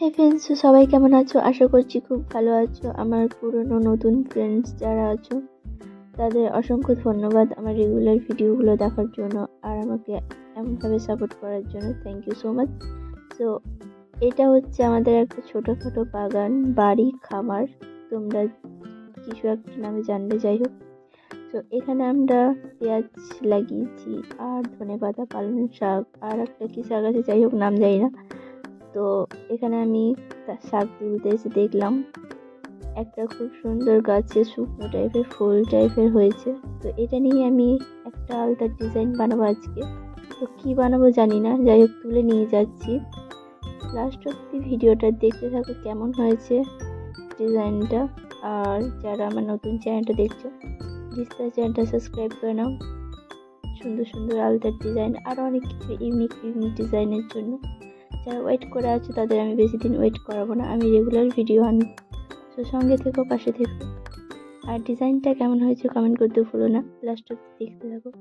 হে friends, সবাই কেমন আছো? আশা করছি খুব ভালো আছো। আমার পুরনো নতুন ফ্রেন্ডস যারা আছো তাদের অসংখ্য ধন্যবাদ আমার রেগুলার ভিডিওগুলো দেখার জন্য আর আমাকে এমনভাবে সাপোর্ট করার জন্য। Thank you so much. So এটা হচ্ছে আমাদের একটা ছোটোখাটো বাগান, বাড়ি, খামার, তোমরা কিছু একটা নামে জানলে যাই হোক। তো এখানে আমরা পেঁয়াজ লাগিয়েছি আর ধনেপাতা, পালং শাক আর একটা কি শাক আছে, যাই হোক নাম জানি না। তো এখানে আমি শাক তুলতে এসে দেখলাম একটা খুব সুন্দর গাছে শুকনো টাইপের ফুল টাইপের হয়েছে। তো এটা নিয়ে আমি একটা আলতার ডিজাইন বানাবো আজকে। তো কি বানাবো জানি না, যাই হোক তুলে নিয়ে যাচ্ছি। লাস্ট অব্দি ভিডিওটা দেখতে থাকো কেমন হয়েছে ডিজাইনটা। আর যারা আমার নতুন চ্যানেলটা দেখছো প্লিজ তার চ্যানেলটা সাবস্ক্রাইব করে নাও। সুন্দর সুন্দর আলতার ডিজাইন আরও অনেক কিছু ইউনিক ডিজাইনের জন্য যারা ওয়েট করে আছে তাদের আমি বেশি দিন ওয়েট করাবো না, আমি রেগুলার ভিডিও আনি। তো সঙ্গে থেকো, পাশে থেকো। আর ডিজাইনটা কেমন হয়েছে কমেন্ট করতে ভুলো না। লাস্ট অব্দি দেখতে থাকো।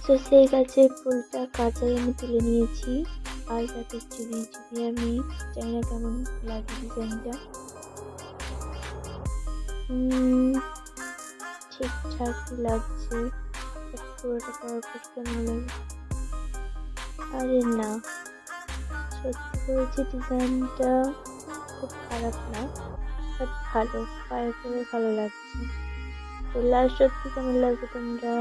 তো সেই গাছের ফুলটা কাঁচাই আমি তুলে নিয়েছি আর তাতে চুবিয়ে চুবিয়ে আমি জানি না কেমন লাগে ডিজাইনটা। ঠিকঠাকই লাগছে, পুরোটা করার পর কেমন লাগে। আরে না, সত্যি করেছি ডিজাইনটা খুব খারাপ না, বাট ভালো, পায়ে পরে ভালো লাগছে। তো লাস্ট অব্দি কেমন লাগবে তোমরা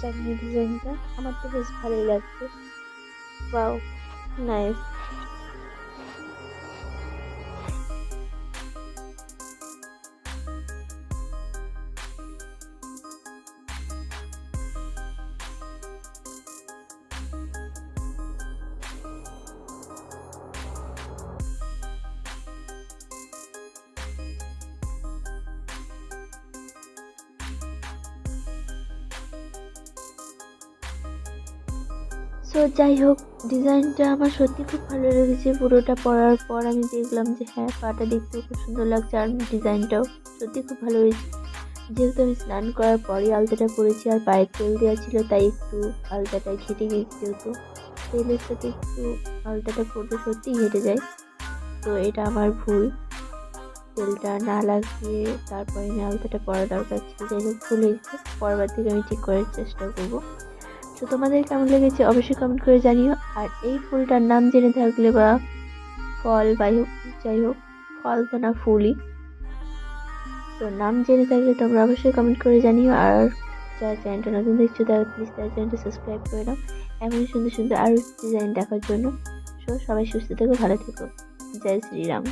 জানিয়ে ডিজাইনটা। আমার তো বেশ ভালোই লাগছে। Wow, nice. সো যাই হোক, ডিজাইনটা আমার সত্যি খুব ভালো লেগেছে। পুরোটা পরার পর আমি দেখলাম যে হ্যাঁ, পাটা দেখতেও খুব সুন্দর লাগছে আর ডিজাইনটাও সত্যি খুব ভালো হয়েছে। যেহেতু আমি স্নান করার পরই আলতাটা পরেছি আর পায়ে তেল দেওয়া ছিল, তাই একটু আলতাটা ঘেটে গেছে। যেহেতু তেলের সাথে একটু আলতাটা পড়তে সত্যিই ঘেটে যায়, তো এটা আমার ভুল। তেলটা না লাগিয়ে তারপরে আমি আলতাটা পরা দরকার ছিল। যাই হোক, ভুল হয়েছে, পরবার থেকে আমি ঠিক করার চেষ্টা করবো। তো তোমাদের কেমন লেগেছে অবশ্যই কমেন্ট করে জানিও। আর এই ফুলটার নাম জেনে থাকলে বা ফল যাই হোক, ফল তো না, ফুলই তো, নাম জেনে থাকলে তোমরা অবশ্যই কমেন্ট করে জানিও। আর যারা চ্যানেলটা নতুন দেখছো তারা প্লিজ তার চ্যানেলটা সাবস্ক্রাইব করে নাও এমন সুন্দর সুন্দর আরও ডিজাইন দেখার জন্য। সবাই সুস্থ থেকো, ভালো থেকো। জয় শ্রীরাম।